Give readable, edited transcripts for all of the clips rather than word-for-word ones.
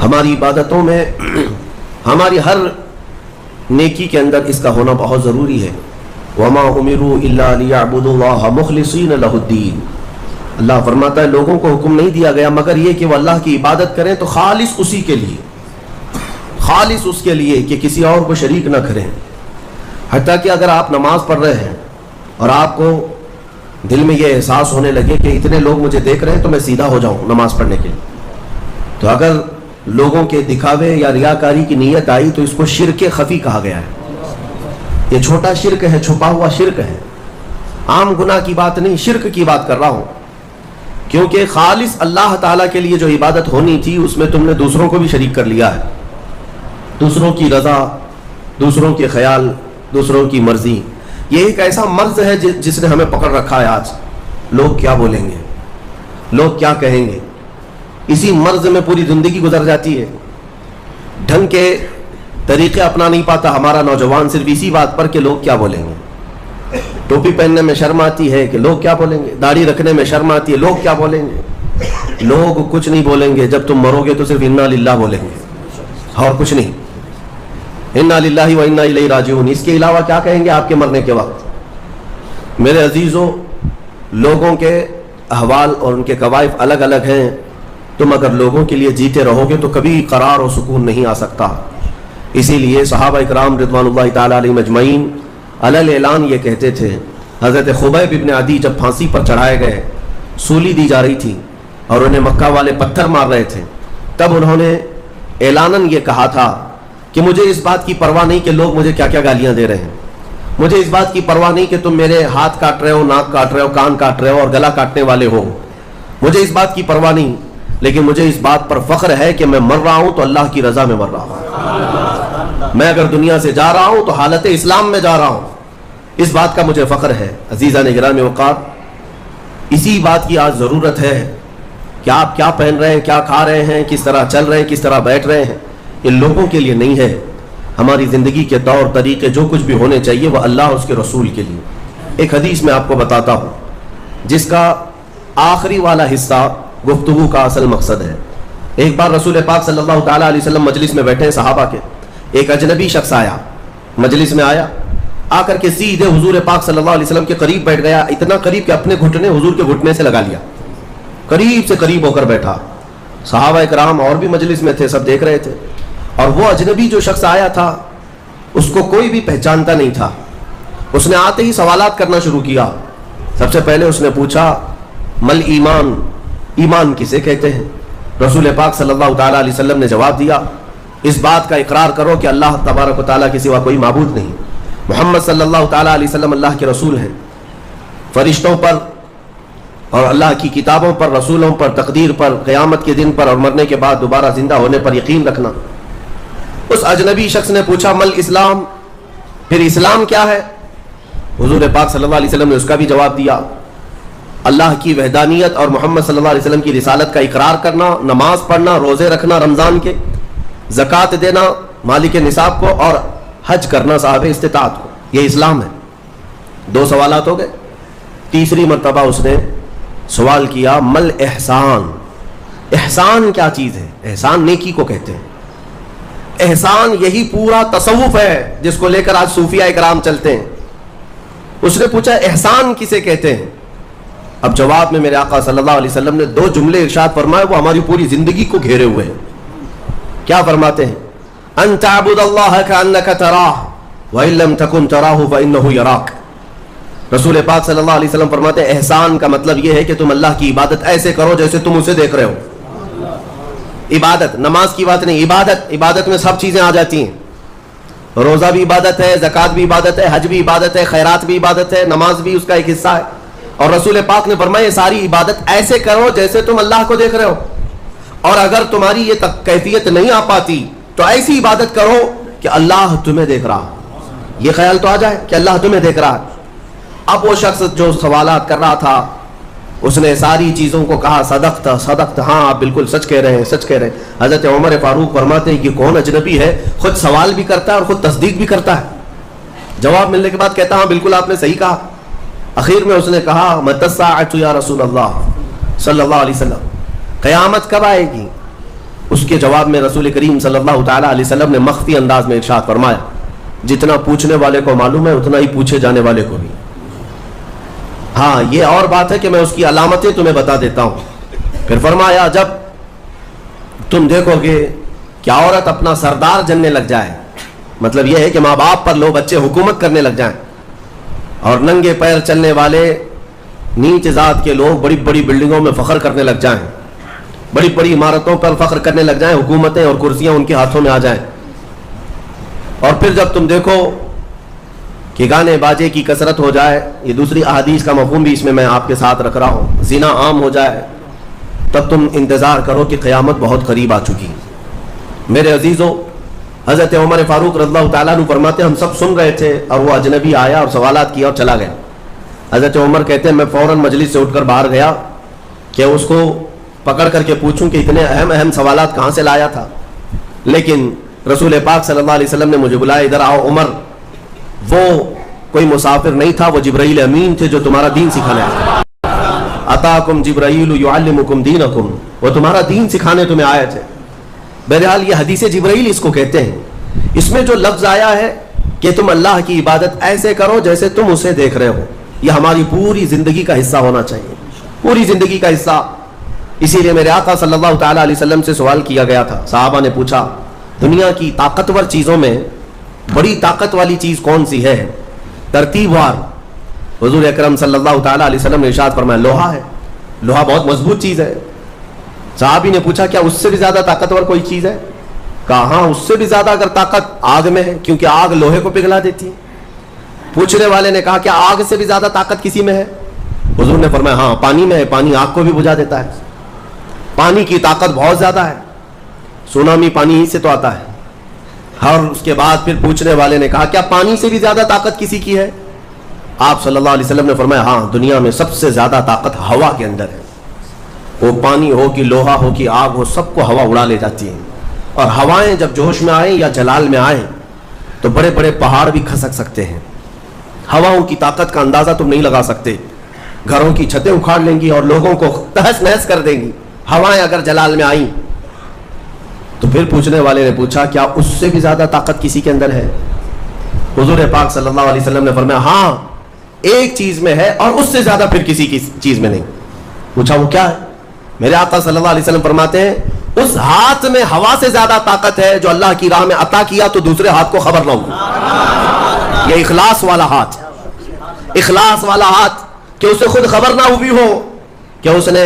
ہماری عبادتوں میں ہماری ہر نیکی کے اندر اس کا ہونا بہت ضروری ہے. وَمَا أُمِرُوا إِلَّا لِيَعْبُدُوا اللَّهَ مُخْلِصِينَ لَهُ الدِّينَ. اللہ فرماتا ہے لوگوں کو حکم نہیں دیا گیا مگر یہ کہ وہ اللہ کی عبادت کریں تو خالص اسی کے لیے، خالص اس کے لیے کہ کسی اور کو شریک نہ کریں. حتیٰ کہ اگر آپ نماز پڑھ رہے ہیں اور آپ کو دل میں یہ احساس ہونے لگے کہ اتنے لوگ مجھے دیکھ رہے ہیں تو میں سیدھا ہو جاؤں نماز پڑھنے کے لیے، تو اگر لوگوں کے دکھاوے یا ریاکاری کی نیت آئی تو اس کو شرک خفی کہا گیا ہے. یہ چھوٹا شرک ہے، چھپا ہوا شرک ہے، عام گناہ کی بات نہیں، شرک کی بات کر رہا ہوں. کیونکہ خالص اللہ تعالیٰ کے لیے جو عبادت ہونی تھی اس میں تم نے دوسروں کو بھی شریک کر لیا ہے. دوسروں کی رضا، دوسروں کے خیال، دوسروں کی مرضی، یہ ایک ایسا مرض ہے جس نے ہمیں پکڑ رکھا ہے. آج لوگ کیا بولیں گے، لوگ کیا کہیں گے، اسی مرض میں پوری زندگی گزر جاتی ہے. ڈھنگ کے طریقے اپنا نہیں پاتا ہمارا نوجوان صرف اسی بات پر کہ لوگ کیا بولیں گے. ٹوپی پہننے میں شرم آتی ہے کہ لوگ کیا بولیں گے، داڑھی رکھنے میں شرم آتی ہے لوگ کیا بولیں گے. لوگ کچھ نہیں بولیں گے، جب تم مرو گے تو صرف انا للہ بولیں گے اور کچھ نہیں. انا للہ و انا الیہ راجعون، اس کے علاوہ کیا کہیں گے آپ کے مرنے کے وقت. میرے عزیزوں، لوگوں کے احوال اور ان کے کوائف الگ الگ ہیں. تم اگر لوگوں کے لیے جیتے رہو گے تو کبھی قرار اور سکون نہیں آ سکتا. اسی لیے صحابہ اکرام رضوان اللہ تعالیٰ علیہم اجمعین علی اعلان یہ کہتے تھے. حضرت خبیب ابن عدی جب پھانسی پر چڑھائے گئے، سولی دی جا رہی تھی اور انہیں مکہ والے پتھر مار رہے تھے، تب انہوں نے اعلاناً یہ کہا تھا کہ مجھے اس بات کی پرواہ نہیں کہ لوگ مجھے کیا کیا گالیاں دے رہے ہیں، مجھے اس بات کی پرواہ نہیں کہ تم میرے ہاتھ کاٹ رہے ہو، ناک کاٹ رہے ہو، کان کاٹ رہے ہو اور گلا کاٹنے والے ہو، مجھے اس بات کی پرواہ نہیں، لیکن مجھے اس بات پر فخر ہے کہ میں مر رہا ہوں تو اللہ کی رضا میں مر رہا ہوں. میں اگر دنیا سے جا رہا ہوں تو حالت اسلام میں جا رہا ہوں، اس بات کا مجھے فخر ہے. عزیزان گرامی اوقات، اسی بات کی آج ضرورت ہے کہ آپ کیا پہن رہے ہیں، کیا کھا رہے ہیں، کس طرح چل رہے ہیں، کس طرح بیٹھ رہے ہیں، یہ لوگوں کے لیے نہیں ہے. ہماری زندگی کے طور طریقے جو کچھ بھی ہونے چاہیے وہ اللہ اور اس کے رسول کے لیے. ایک حدیث میں آپ کو بتاتا ہوں جس کا آخری والا حصہ گفتگو کا اصل مقصد ہے. ایک بار رسول پاک صلی اللہ تعالیٰ علیہ وسلم مجلس میں بیٹھے ہیں صحابہ کے، ایک اجنبی شخص آیا، مجلس میں آیا، آ کر کے سیدھے حضور پاک صلی اللہ علیہ وسلم کے قریب بیٹھ گیا، اتنا قریب کہ اپنے گھٹنے حضور کے گھٹنے سے لگا لیا، قریب سے قریب ہو کر بیٹھا. صحابہ اکرام اور بھی مجلس میں تھے، سب دیکھ رہے تھے، اور وہ اجنبی جو شخص آیا تھا اس کو کوئی بھی پہچانتا نہیں تھا. اس نے آتے ہی سوالات کرنا شروع کیا. سب سے پہلے اس نے پوچھا مل ایمان، ایمان کسے کہتے ہیں؟ رسول پاک صلی اللہ تعالیٰ علیہ وسلم نے جواب دیا، اس بات کا اقرار کرو کہ اللہ تبارک و تعالیٰ کے سوا کوئی معبود نہیں، محمد صلی اللہ تعالیٰ علیہ وسلم اللہ کے رسول ہیں. فرشتوں پر اور اللہ کی کتابوں پر، رسولوں پر، تقدیر پر، قیامت کے دن پر اور مرنے کے بعد دوبارہ زندہ ہونے پر یقین رکھنا. اس اجنبی شخص نے پوچھا مل اسلام، پھر اسلام کیا ہے؟ حضور پاک صلی اللہ علیہ وسلم نے اس کا بھی جواب دیا، اللہ کی وحدانیت اور محمد صلی اللہ علیہ وسلم کی رسالت کا اقرار کرنا، نماز پڑھنا، روزے رکھنا رمضان کے، زکوٰۃ دینا مالک نصاب کو، اور حج کرنا صاحب استطاعت کو، یہ اسلام ہے. 2 سوالات ہو گئے. تیسری مرتبہ اس نے سوال کیا مل احسان، احسان کیا چیز ہے؟ احسان نیکی کو کہتے ہیں. احسان یہی پورا تصوف ہے جس کو لے کر آج صوفیہ اکرام چلتے ہیں. اس نے پوچھا احسان کسے کہتے ہیں؟ اب جواب میں میرے آقا صلی اللہ علیہ وسلم نے 2 جملے ارشاد فرمائے، وہ ہماری پوری زندگی کو گھیرے ہوئے ہیں. کیا فرماتے ہیں؟ ان تعبد اللہ کانک تراہ وان لم تکن تراہ فانہ یراک. رسول پاک صلی اللہ علیہ وسلم فرماتے ہیں احسان کا مطلب یہ ہے کہ تم اللہ کی عبادت ایسے کرو جیسے تم اسے دیکھ رہے ہو. عبادت، نماز کی بات نہیں، عبادت میں سب چیزیں آ جاتی ہیں. روزہ بھی عبادت ہے، زکوٰۃ بھی عبادت ہے، حج بھی عبادت ہے، خیرات بھی عبادت ہے، نماز بھی اس کا ایک حصہ ہے. اور رسول پاک نے فرمایا یہ ساری عبادت ایسے کرو جیسے تم اللہ کو دیکھ رہے ہو، اور اگر تمہاری یہ کیفیت نہیں آ پاتی تو ایسی عبادت کرو کہ اللہ تمہیں دیکھ رہا. یہ خیال تو آ جائے کہ اللہ تمہیں دیکھ رہا. اب وہ شخص جو سوالات کر رہا تھا اس نے ساری چیزوں کو کہا صدقت صدقت، ہاں آپ بالکل سچ کہہ رہے ہیں، سچ کہہ رہے ہیں. حضرت عمر فاروق فرماتے ہیں کہ کون اجنبی ہے، خود سوال بھی کرتا ہے اور خود تصدیق بھی کرتا ہے. جواب ملنے کے بعد کہتا ہاں بالکل آپ نے صحیح کہا. اخیر میں اس نے کہا متی الساعۃ یا رسول اللہ صلی اللہ علیہ وسلم، قیامت کب آئے گی؟ اس کے جواب میں رسول کریم صلی اللہ تعالیٰ علیہ وسلم نے مخفی انداز میں ارشاد فرمایا جتنا پوچھنے والے کو معلوم ہے اتنا ہی پوچھے جانے والے کو بھی. ہاں یہ اور بات ہے کہ میں اس کی علامتیں تمہیں بتا دیتا ہوں. پھر فرمایا جب تم دیکھو گے کہ عورت اپنا سردار جننے لگ جائے, مطلب یہ ہے کہ ماں باپ پر لو بچے حکومت کرنے لگ جائیں, اور ننگے پیر چلنے والے نیچ ذات کے لوگ بڑی بڑی بلڈنگوں میں فخر کرنے لگ جائیں, بڑی بڑی عمارتوں پر فخر کرنے لگ جائیں, حکومتیں اور کرسیاں ان کے ہاتھوں میں آ جائیں. اور پھر جب تم دیکھو کہ گانے باجے کی کثرت ہو جائے, یہ دوسری احادیث کا مفہوم بھی اس میں میں آپ کے ساتھ رکھ رہا ہوں, زنا عام ہو جائے, تب تم انتظار کرو کہ قیامت بہت قریب آ چکی. میرے عزیزو, حضرت عمر فاروق رضی اللہ تعالیٰ عنہ فرماتے ہم سب سن رہے تھے اور وہ اجنبی آیا اور سوالات کیا اور چلا گیا. حضرت عمر کہتے ہیں میں فوراً مجلس سے اٹھ کر باہر گیا کہ اس کو پکڑ کر کے پوچھوں کہ اتنے اہم سوالات کہاں سے لایا تھا, لیکن رسول پاک صلی اللہ علیہ وسلم نے مجھے بلایا, ادھر آؤ عمر, وہ کوئی مسافر نہیں تھا, وہ جبرائیل امین تھے جو تمہارا دین سکھانے آئے. اتاکم جبرائیل یعلمکم دینکم, وہ تمہارا دین سکھانے تمہیں آئے تھے. بہرحال یہ حدیث جبرائیل اس کو کہتے ہیں. اس میں جو لفظ آیا ہے کہ تم اللہ کی عبادت ایسے کرو جیسے تم اسے دیکھ رہے ہو, یہ ہماری پوری زندگی کا حصہ ہونا چاہیے, پوری زندگی کا حصہ. اسی لیے میرے آقا صلی اللہ تعالیٰ علیہ وسلم سے سوال کیا گیا تھا, صحابہ نے پوچھا دنیا کی طاقتور چیزوں میں بڑی طاقت والی چیز کون سی ہے ترتیب وار؟ حضور اکرم صلی اللہ تعالیٰ علیہ وسلم نے ارشاد فرمایا لوہا ہے, لوہا بہت مضبوط چیز ہے. صحابی نے پوچھا کیا اس سے بھی زیادہ طاقتور کوئی چیز ہے؟ کہا ہاں اس سے بھی زیادہ اگر طاقت آگ میں ہے, کیونکہ آگ لوہے کو پگھلا دیتی ہے. پوچھنے والے نے کہا کیا آگ سے بھی زیادہ طاقت کسی میں ہے؟ حضور نے فرمایا ہاں پانی میں ہے, پانی آگ کو بھی بجھا دیتا ہے, پانی کی طاقت بہت زیادہ ہے, سونامی پانی ہی سے تو آتا ہے. اور اس کے بعد پھر پوچھنے والے نے کہا کیا پانی سے بھی زیادہ طاقت کسی کی ہے؟ آپ صلی اللہ علیہ وسلم نے فرمایا ہاں دنیا میں سب سے زیادہ طاقت ہوا کے اندر ہے. وہ پانی ہو کہ لوہا ہو کہ آگ ہو, سب کو ہوا اڑا لے جاتی ہے. اور ہوائیں جب جوش میں آئیں یا جلال میں آئیں تو بڑے بڑے پہاڑ بھی کھسک سکتے ہیں. ہواؤں کی طاقت کا اندازہ تم نہیں لگا سکتے, گھروں کی چھتیں اکھاڑ لیں گی اور لوگوں کو تہس نہس کر دیں گی ہوائیں اگر جلال میں آئیں. تو پھر پوچھنے والے نے پوچھا کیا اس سے بھی زیادہ طاقت کسی کے اندر ہے؟ حضور پاک صلی اللہ علیہ وسلم نے فرمایا ہاں ایک چیز میں ہے اور اس سے زیادہ پھر کسی کی چیز میں نہیں. پوچھا وہ کیا ہے؟ میرے آقا صلی اللہ علیہ وسلم فرماتے ہیں اس ہاتھ میں ہوا سے زیادہ طاقت ہے جو اللہ کی راہ میں عطا کیا تو دوسرے ہاتھ کو خبر نہ ہو. یہ اخلاص والا ہاتھ, اخلاص والا ہاتھ کہ اسے خود خبر نہ ہوئی ہو کہ اس نے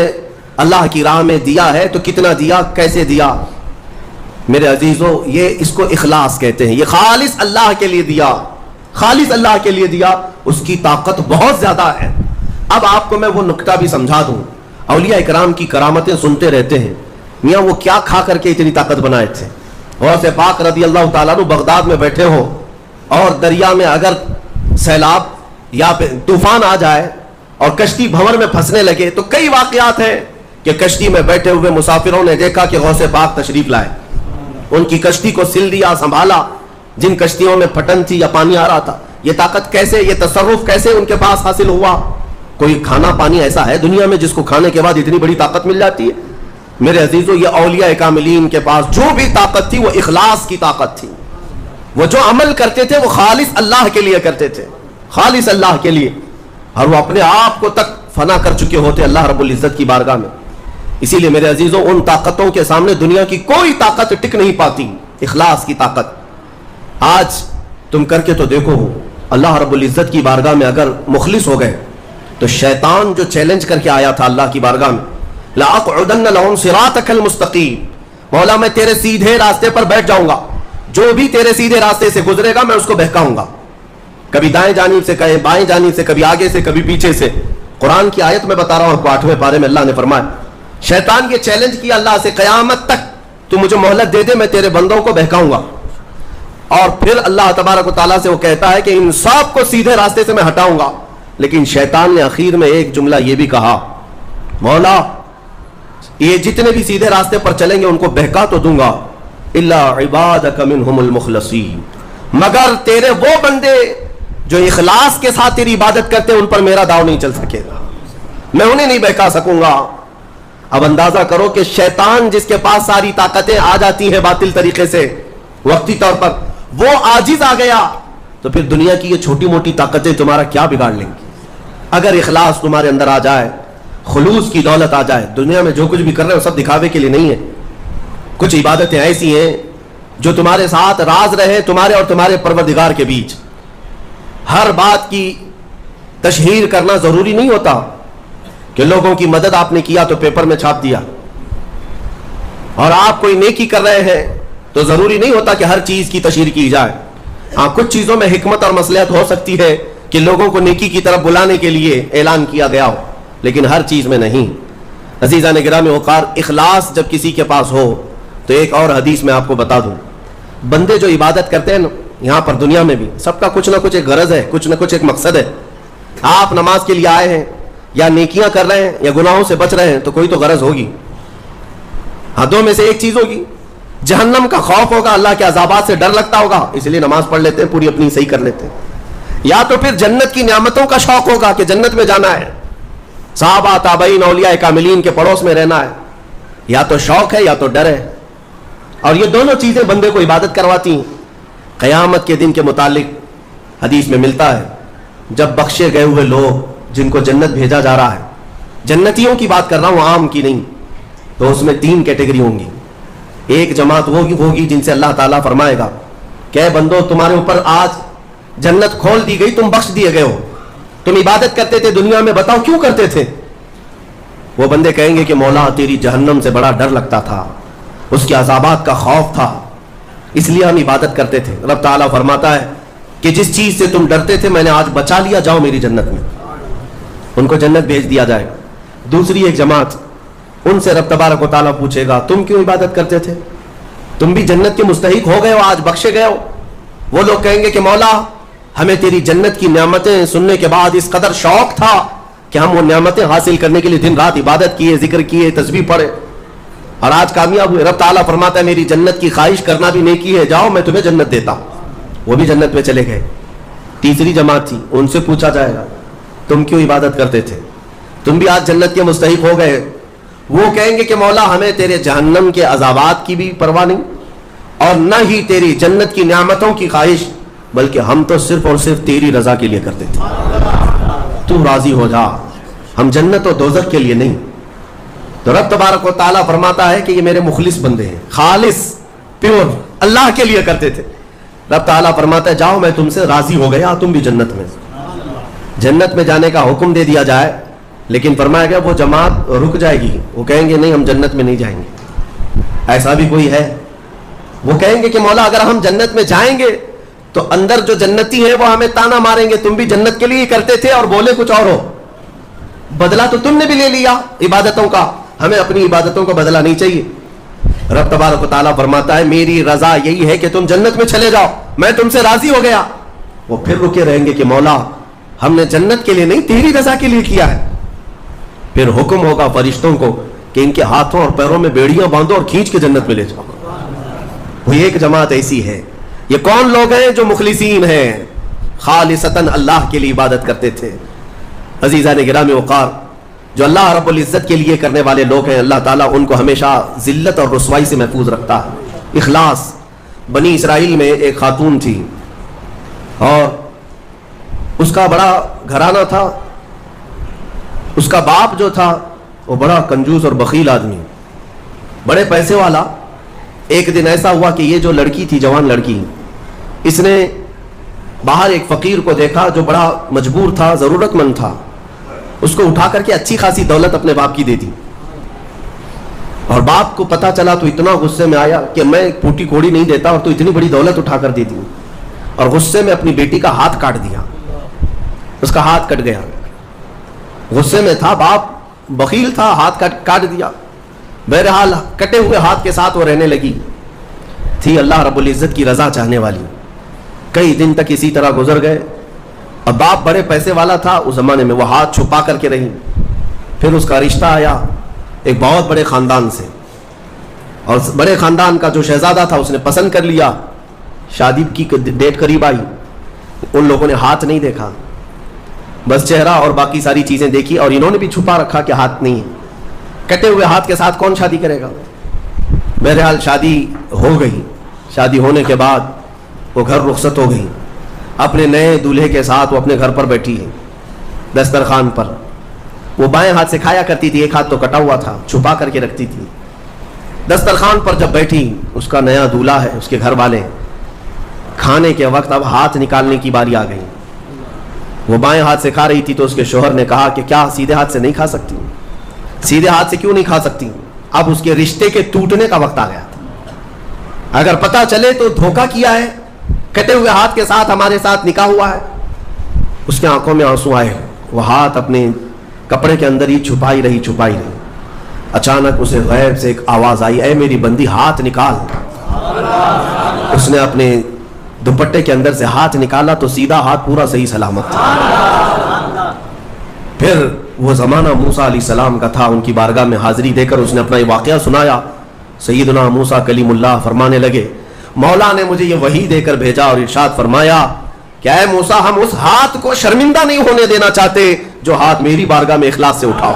اللہ کی راہ میں دیا ہے تو کتنا دیا, کیسے دیا. میرے عزیزو یہ اس کو اخلاص کہتے ہیں. یہ خالص اللہ کے لیے دیا, خالص اللہ کے لیے دیا, اس کی طاقت بہت زیادہ ہے. اب آپ کو میں وہ نکتہ بھی سمجھا دوں. اولیاء اکرام کی کرامتیں سنتے رہتے ہیں, میاں وہ کیا کھا کر کے اتنی طاقت بنائے تھے. غوث پاک رضی اللہ تعالیٰ عنہ بغداد میں بیٹھے ہوں اور دریا میں اگر سیلاب یا طوفان آ جائے اور کشتی بھنور میں پھنسنے لگے تو کئی واقعات ہیں کہ کشتی میں بیٹھے ہوئے مسافروں نے دیکھا کہ غوث پاک تشریف لائے, ان کی کشتی کو سل دیا, سنبھالا. جن کشتیوں میں پھٹن تھی یا پانی آ رہا تھا, یہ طاقت کیسے, یہ تصرف کیسے ان کے پاس حاصل ہوا؟ کوئی کھانا پانی ایسا ہے دنیا میں جس کو کھانے کے بعد اتنی بڑی طاقت مل جاتی ہے؟ میرے عزیزو یہ اولیاء کاملین کے پاس جو بھی طاقت تھی وہ اخلاص کی طاقت تھی. وہ جو عمل کرتے تھے وہ خالص اللہ کے لیے کرتے تھے, خالص اللہ کے لیے, اور وہ اپنے آپ کو تک فنا کر چکے ہوتے اللہ رب العزت کی بارگاہ میں. اسی لیے میرے عزیزوں ان طاقتوں کے سامنے دنیا کی کوئی طاقت ٹک نہیں پاتی. اخلاص کی طاقت آج تم کر کے تو دیکھو, اللہ رب العزت کی بارگاہ میں اگر مخلص ہو گئے تو شیطان جو چیلنج کر کے آیا تھا اللہ کی بارگاہ میں, لَأَقْعُدَنَّ لَهُمْ صِرَاطَكَ الْمُسْتَقِيمَ, مولا میں تیرے سیدھے راستے پر بیٹھ جاؤں گا, جو بھی تیرے سیدھے راستے سے گزرے گا میں اس کو بہکاؤں گا, کبھی دائیں جانب سے, کہیں بائیں جانب سے, کبھی آگے سے, کبھی پیچھے سے. قرآن کی آیت میں بتا رہا ہوں, 8ویں پارے میں اللہ نے فرمایا شیطان یہ چیلنج کیا اللہ سے, قیامت تک تو مجھے مہلت دے دے, میں تیرے بندوں کو بہکاؤں گا. اور پھر اللہ تبارک و تعالیٰ سے وہ کہتا ہے کہ ان سب کو سیدھے راستے سے میں ہٹاؤں گا. لیکن شیطان نے اخیر میں ایک جملہ یہ بھی کہا, مولا یہ جتنے بھی سیدھے راستے پر چلیں گے ان کو بہکا تو دوں گا, الا عبادک منہم المخلصین, مگر تیرے وہ بندے جو اخلاص کے ساتھ تیری عبادت کرتے ہیں ان پر میرا داؤ نہیں چل سکے گا, میں انہیں نہیں بہکا سکوں گا. اب اندازہ کرو کہ شیطان جس کے پاس ساری طاقتیں آ جاتی ہیں باطل طریقے سے وقتی طور پر، وہ عاجز آ گیا، تو پھر دنیا کی یہ چھوٹی موٹی طاقتیں تمہارا کیا بگاڑ لیں گی؟ اگر اخلاص تمہارے اندر آ جائے، خلوص کی دولت آ جائے، دنیا میں جو کچھ بھی کر رہے ہو سب دکھاوے کے لیے نہیں ہے. کچھ عبادتیں ایسی ہیں جو تمہارے ساتھ راز رہے تمہارے اور تمہارے پروردگار کے بیچ. ہر بات کی تشہیر کرنا ضروری نہیں ہوتا کہ لوگوں کی مدد آپ نے کیا تو پیپر میں چھاپ دیا، اور آپ کوئی نیکی کر رہے ہیں تو ضروری نہیں ہوتا کہ ہر چیز کی تشہیر کی جائے. ہاں، کچھ چیزوں میں حکمت اور مصلحت ہو سکتی ہے کہ لوگوں کو نیکی کی طرف بلانے کے لیے اعلان کیا گیا ہو، لیکن ہر چیز میں نہیں. عزیزان گرامی وقار، اخلاص جب کسی کے پاس ہو تو ایک اور حدیث میں آپ کو بتا دوں، بندے جو عبادت کرتے ہیں نا یہاں پر دنیا میں بھی، سب کا کچھ نہ کچھ ایک غرض ہے، کچھ نہ کچھ ایک مقصد ہے. آپ نماز کے لیے آئے ہیں یا نیکیاں کر رہے ہیں یا گناہوں سے بچ رہے ہیں تو کوئی تو غرض ہوگی. ہاں، دو میں سے ایک چیز ہوگی، جہنم کا خوف ہوگا، اللہ کے عذابات سے ڈر لگتا ہوگا اس لیے نماز پڑھ لیتے ہیں، پوری اپنی صحیح کر لیتے ہیں، یا تو پھر جنت کی نعمتوں کا شوق ہوگا کہ جنت میں جانا ہے، صحابہ تابعین اولیاء کاملین کے پڑوس میں رہنا ہے. یا تو شوق ہے یا تو ڈر ہے، اور یہ دونوں چیزیں بندے کو عبادت کرواتی ہیں. قیامت کے دن کے متعلق حدیث میں ملتا ہے، جب بخشے گئے ہوئے لوگ جن کو جنت بھیجا جا رہا ہے، جنتیوں کی بات کر رہا ہوں، عام کی نہیں، تو اس میں 3 کیٹیگری ہوں گی. ایک جماعت وہ ہوگی جن سے اللہ تعالیٰ فرمائے گا کہ اے بندو، تمہارے اوپر آج جنت کھول دی گئی، تم بخش دیے گئے ہو، تم عبادت کرتے تھے دنیا میں، بتاؤ کیوں کرتے تھے؟ وہ بندے کہیں گے کہ مولا تیری جہنم سے بڑا ڈر لگتا تھا، اس کے عذابات کا خوف تھا، اس لیے ہم عبادت کرتے تھے. رب تعالیٰ فرماتا ہے کہ جس چیز سے تم ڈرتے تھے میں نے آج بچا لیا، جاؤ میری جنت میں. ان کو جنت بھیج دیا جائے. دوسری ایک جماعت، ان سے رب تبارک و تعالیٰ پوچھے گا تم کیوں عبادت کرتے تھے؟ تم بھی جنت کے مستحق ہو گئے ہو، آج بخشے گئے ہو. وہ لوگ کہیں گے کہ مولا ہمیں تیری جنت کی نعمتیں سننے کے بعد اس قدر شوق تھا کہ ہم وہ نعمتیں حاصل کرنے کے لیے دن رات عبادت کیے، ذکر کیے، تسبیح پڑھے، اور آج کامیاب ہوئے. رب تعالیٰ فرماتا ہے میری جنت کی خواہش کرنا بھی نیکی ہے، جاؤ میں تمہیں جنت دیتا ہوں. وہ بھی جنت میں چلے گئے. تیسری جماعت تھی، ان سے پوچھا جائے گا تم کیوں عبادت کرتے تھے؟ تم بھی آج جنت کے مستحق ہو گئے. وہ کہیں گے کہ مولا ہمیں تیرے جہنم کے عذابات کی بھی پرواہ نہیں، اور نہ ہی تیری جنت کی نعمتوں کی خواہش، بلکہ ہم تو صرف اور صرف تیری رضا کے لیے کرتے تھے، تو راضی ہو جا، ہم جنت و دوزخ کے لیے نہیں. تو رب تبارک و تعالیٰ فرماتا ہے کہ یہ میرے مخلص بندے ہیں، خالص پیور اللہ کے لیے کرتے تھے. رب تعالیٰ فرماتا ہے جاؤ میں تم سے راضی ہو گیا، تم بھی جنت میں. جنت میں جانے کا حکم دے دیا جائے، لیکن فرمایا گیا وہ جماعت رک جائے گی، وہ کہیں گے نہیں ہم جنت میں نہیں جائیں گے. ایسا بھی کوئی ہے، وہ کہیں گے کہ مولا اگر ہم جنت میں جائیں گے تو اندر جو جنتی ہیں وہ ہمیں تانا ماریں گے، تم بھی جنت کے لیے کرتے تھے اور بولے کچھ اور ہو، بدلہ تو تم نے بھی لے لیا عبادتوں کا، ہمیں اپنی عبادتوں کا بدلہ نہیں چاہیے. رب تبارک و تعالیٰ فرماتا ہے میری رضا یہی ہے کہ تم جنت میں چلے جاؤ، میں تم سے راضی ہو گیا. وہ پھر رکے رہیں گے کہ مولا ہم نے جنت کے لیے نہیں تیری رضا کے لیے کیا ہے. پھر حکم ہوگا فرشتوں کو کہ ان کے ہاتھوں اور پیروں میں بیڑیاں باندھو اور کھینچ کے جنت میں لے جاؤ. وہ ایک جماعت ایسی ہے. یہ کون لوگ ہیں جو مخلصین ہیں، خالصتاً اللہ کے لیے عبادت کرتے تھے. عزیزان گرامی وقار، جو اللہ رب العزت کے لیے کرنے والے لوگ ہیں، اللہ تعالیٰ ان کو ہمیشہ ذلت اور رسوائی سے محفوظ رکھتا ہے. اخلاص. بنی اسرائیل میں ایک خاتون تھی اور اس کا بڑا گھرانہ تھا. اس کا باپ جو تھا وہ بڑا کنجوس اور بخیل آدمی، بڑے پیسے والا. ایک دن ایسا ہوا کہ یہ جو لڑکی تھی، جوان لڑکی، اس نے باہر ایک فقیر کو دیکھا جو بڑا مجبور تھا، ضرورت مند تھا. اس کو اٹھا کر کے اچھی خاصی دولت اپنے باپ کی دے دی. اور باپ کو پتا چلا تو اتنا غصے میں آیا کہ میں ایک پھوٹی کوڑی نہیں دیتا اور تو اتنی بڑی دولت اٹھا کر دے دی. اور غصے میں اپنی بیٹی کا ہاتھ کاٹ دیا. اس کا ہاتھ کٹ گیا. غصے میں تھا باپ، بخیل تھا، ہاتھ کاٹ دیا. بہرحال کٹے ہوئے ہاتھ کے ساتھ وہ رہنے لگی. تھی اللہ رب العزت کی رضا چاہنے والی. کئی دن تک اسی طرح گزر گئے. اب باپ بڑے پیسے والا تھا اس زمانے میں، وہ ہاتھ چھپا کر کے رہی. پھر اس کا رشتہ آیا ایک بہت بڑے خاندان سے، اور بڑے خاندان کا جو شہزادہ تھا اس نے پسند کر لیا. شادی کی ڈیٹ قریب آئی. ان لوگوں نے ہاتھ نہیں دیکھا، بس چہرہ اور باقی ساری چیزیں دیکھی، اور انہوں نے بھی چھپا رکھا کہ ہاتھ نہیں ہے. کٹے ہوئے ہاتھ کے ساتھ کون شادی کرے گا؟ بہرحال شادی ہو گئی. شادی ہونے کے بعد وہ گھر رخصت ہو گئی. اپنے نئے دولہے کے ساتھ وہ اپنے گھر پر بیٹھی ہے دسترخوان پر. وہ بائیں ہاتھ سے کھایا کرتی تھی, ایک ہاتھ تو کٹا ہوا تھا, چھپا کر کے رکھتی تھی. دسترخوان پر جب بیٹھی, اس کا نیا دولہا ہے, اس کے گھر والے, کھانے کے وقت اب ہاتھ نکالنے کی باری آ گئی. وہ بائیں ہاتھ سے کھا رہی تھی تو اس کے شوہر نے کہا کہ کیا سیدھے ہاتھ سے نہیں کھا سکتی؟ سیدھے ہاتھ سے کیوں نہیں کھا سکتی؟ اب اس کے رشتے کے ٹوٹنے کا وقت آ گیا تھا. اگر پتہ چلے تو دھوکہ کیا ہے, کٹے ہوئے ہاتھ کے ساتھ ہمارے ساتھ نکاح ہوا ہے. اس کے آنکھوں میں آنسو آئے. وہ ہاتھ اپنے کپڑے کے اندر ہی چھپائی رہی. اچانک اسے غیب سے ایک آواز آئی, اے میری بندی ہاتھ نکال. اس نے اپنے دوپٹے کے اندر سے ہاتھ نکالا تو سیدھا ہاتھ پورا صحیح سلامت تھا. پھر وہ زمانہ موسیٰ علیہ السلام کا تھا. ان کی بارگاہ میں حاضری دے کر اس نے اپنا یہ واقعہ سنایا. سیدنا موسیٰ کلیم اللہ فرمانے لگے, مولا نے مجھے یہ وحی دے کر بھیجا اور ارشاد فرمایا کہ اے موسیٰ, ہم اس ہاتھ کو شرمندہ نہیں ہونے دینا چاہتے جو ہاتھ میری بارگاہ میں اخلاص سے اٹھاؤ.